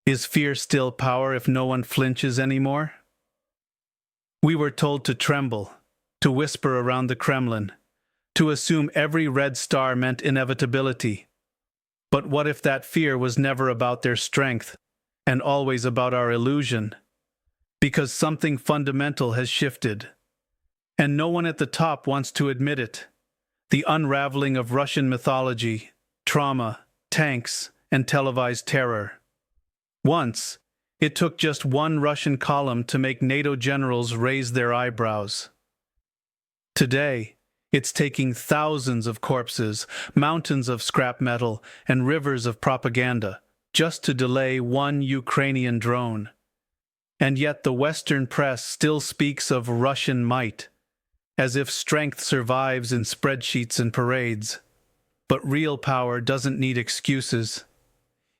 Is fear still power if no one flinches anymore? We were told to tremble, to whisper around the Kremlin, to assume every red star meant inevitability. But what if that fear was never about their strength, and always about our illusion? Because something fundamental has shifted, and no one at the top wants to admit it. The unraveling of Russian mythology, trauma, tanks, and televised terror. Once, it took just one Russian column to make NATO generals raise their eyebrows. Today, it's taking thousands of corpses, mountains of scrap metal, and rivers of propaganda just to delay one Ukrainian drone. And yet the Western press still speaks of Russian might, as if strength survives in spreadsheets and parades. But real power doesn't need excuses.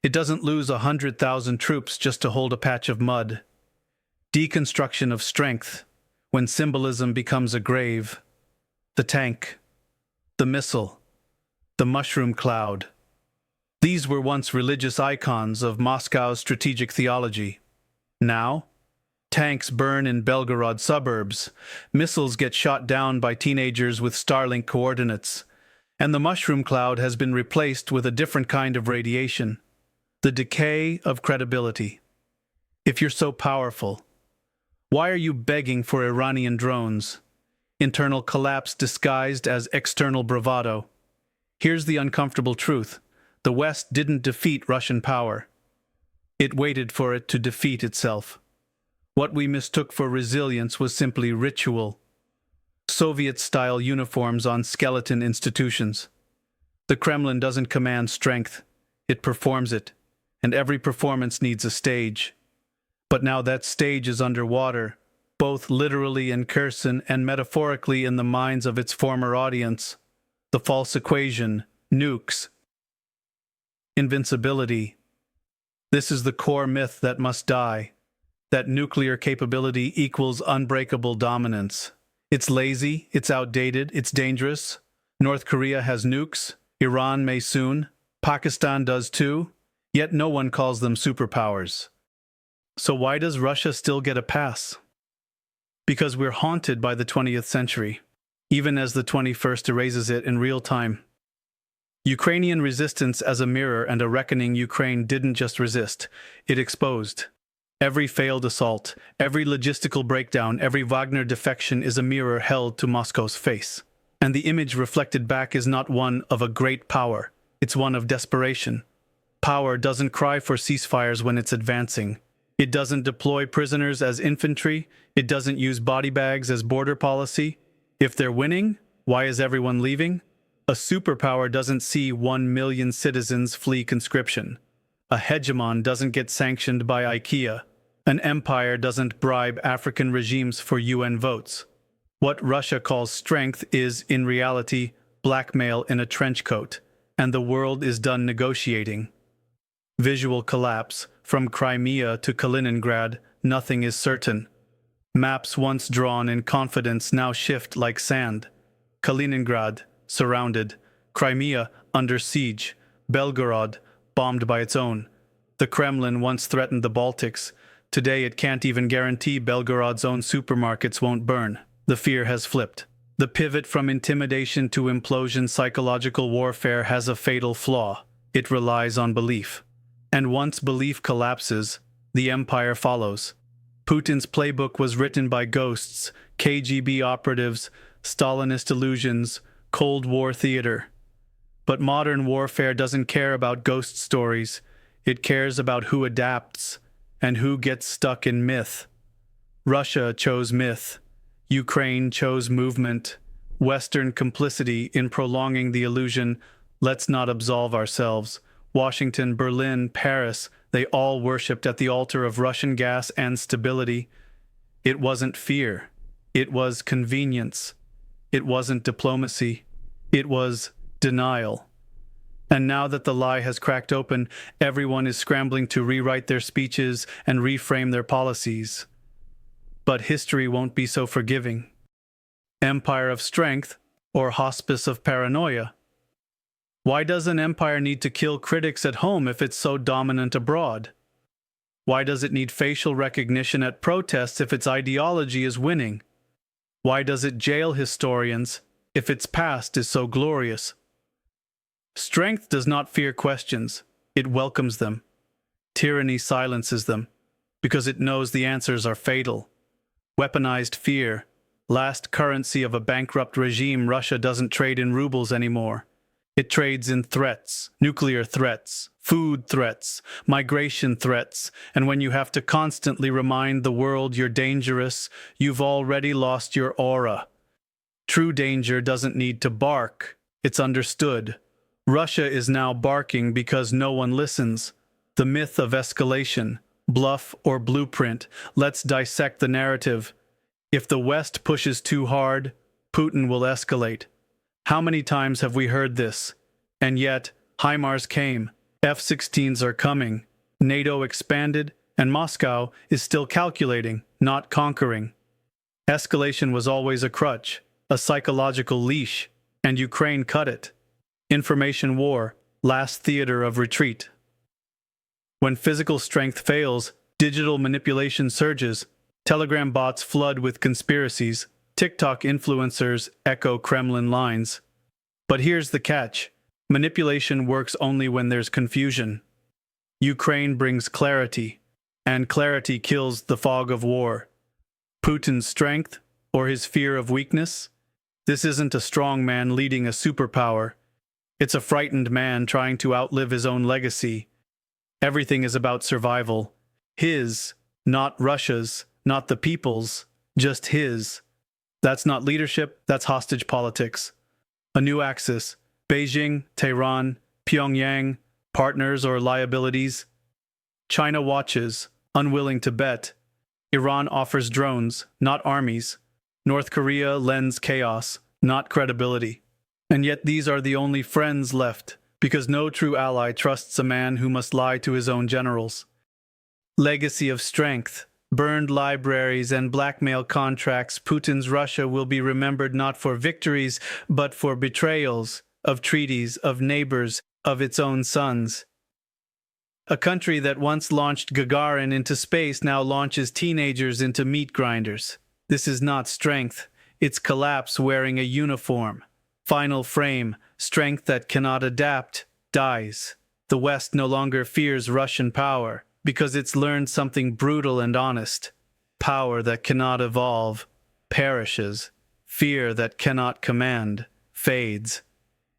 It doesn't lose 100,000 troops just to hold a patch of mud. Deconstruction of strength, when symbolism becomes a grave. The tank, the missile, the mushroom cloud. These were once religious icons of Moscow's strategic theology. Now, tanks burn in Belgorod suburbs, missiles get shot down by teenagers with Starlink coordinates, and the mushroom cloud has been replaced with a different kind of radiation. The decay of credibility. If you're so powerful, why are you begging for Iranian drones? Internal collapse disguised as external bravado. Here's the uncomfortable truth. The West didn't defeat Russian power. It waited for it to defeat itself. What we mistook for resilience was simply ritual. Soviet-style uniforms on skeleton institutions. The Kremlin doesn't command strength. It performs it. And every performance needs a stage. But now that stage is underwater, both literally in Kherson and metaphorically in the minds of its former audience. The false equation, nukes. Invincibility. This is the core myth that must die. That nuclear capability equals unbreakable dominance. It's lazy, it's outdated, it's dangerous. North Korea has nukes, Iran may soon, Pakistan does too. Yet no one calls them superpowers. So why does Russia still get a pass? Because we're haunted by the 20th century, even as the 21st erases it in real time. Ukrainian resistance as a mirror and a reckoning. Ukraine didn't just resist, it exposed. Every failed assault, every logistical breakdown, every Wagner defection is a mirror held to Moscow's face. And the image reflected back is not one of a great power, it's one of desperation. Power doesn't cry for ceasefires when it's advancing. It doesn't deploy prisoners as infantry. It doesn't use body bags as border policy. If they're winning, why is everyone leaving? A superpower doesn't see 1 million citizens flee conscription. A hegemon doesn't get sanctioned by IKEA. An empire doesn't bribe African regimes for UN votes. What Russia calls strength is, in reality, blackmail in a trench coat, and the world is done negotiating. Visual collapse. From Crimea to Kaliningrad, nothing is certain. Maps once drawn in confidence now shift like sand. Kaliningrad, surrounded. Crimea, under siege. Belgorod, bombed by its own. The Kremlin once threatened the Baltics. Today it can't even guarantee Belgorod's own supermarkets won't burn. The fear has flipped. The pivot from intimidation to implosion. Psychological warfare has a fatal flaw. It relies on belief. And once belief collapses, the empire follows. Putin's playbook was written by ghosts, KGB operatives, Stalinist illusions, Cold War theater. But modern warfare doesn't care about ghost stories. It cares about who adapts and who gets stuck in myth. Russia chose myth. Ukraine chose movement. Western complicity in prolonging the illusion. Let's not absolve ourselves. Washington, Berlin, Paris, they all worshipped at the altar of Russian gas and stability. It wasn't fear. It was convenience. It wasn't diplomacy. It was denial. And now that the lie has cracked open, everyone is scrambling to rewrite their speeches and reframe their policies. But history won't be so forgiving. Empire of strength or hospice of paranoia? Why does an empire need to kill critics at home if it's so dominant abroad? Why does it need facial recognition at protests if its ideology is winning? Why does it jail historians if its past is so glorious? Strength does not fear questions, it welcomes them. Tyranny silences them, because it knows the answers are fatal. Weaponized fear, last currency of a bankrupt regime. Russia doesn't trade in rubles anymore. It trades in threats, nuclear threats, food threats, migration threats, and when you have to constantly remind the world you're dangerous, you've already lost your aura. True danger doesn't need to bark, it's understood. Russia is now barking because no one listens. The myth of escalation, bluff or blueprint. Let's dissect the narrative. If the West pushes too hard, Putin will escalate. How many times have we heard this? And yet, HIMARS came, F-16s are coming, NATO expanded, and Moscow is still calculating, not conquering. Escalation was always a crutch, a psychological leash, and Ukraine cut it. Information war, last theater of retreat. When physical strength fails, digital manipulation surges, Telegram bots flood with conspiracies, TikTok influencers echo Kremlin lines. But here's the catch. Manipulation works only when there's confusion. Ukraine brings clarity, and clarity kills the fog of war. Putin's strength, or his fear of weakness? This isn't a strong man leading a superpower. It's a frightened man trying to outlive his own legacy. Everything is about survival. His, not Russia's, not the people's, just his. That's not leadership, that's hostage politics. A new axis, Beijing, Tehran, Pyongyang, partners or liabilities. China watches, unwilling to bet. Iran offers drones, not armies. North Korea lends chaos, not credibility. And yet these are the only friends left, because no true ally trusts a man who must lie to his own generals. Legacy of strength. Burned libraries and blackmail contracts. Putin's Russia will be remembered not for victories, but for betrayals, of treaties, of neighbors, of its own sons. A country that once launched Gagarin into space now launches teenagers into meat grinders. This is not strength, it's collapse wearing a uniform. Final frame, strength that cannot adapt, dies. The West no longer fears Russian power, because it's learned something brutal and honest. Power that cannot evolve perishes. Fear that cannot command fades.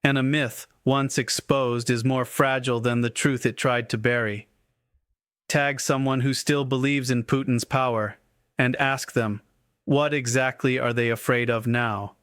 And a myth, once exposed, is more fragile than the truth it tried to bury. Tag someone who still believes in Putin's power, and ask them, what exactly are they afraid of now?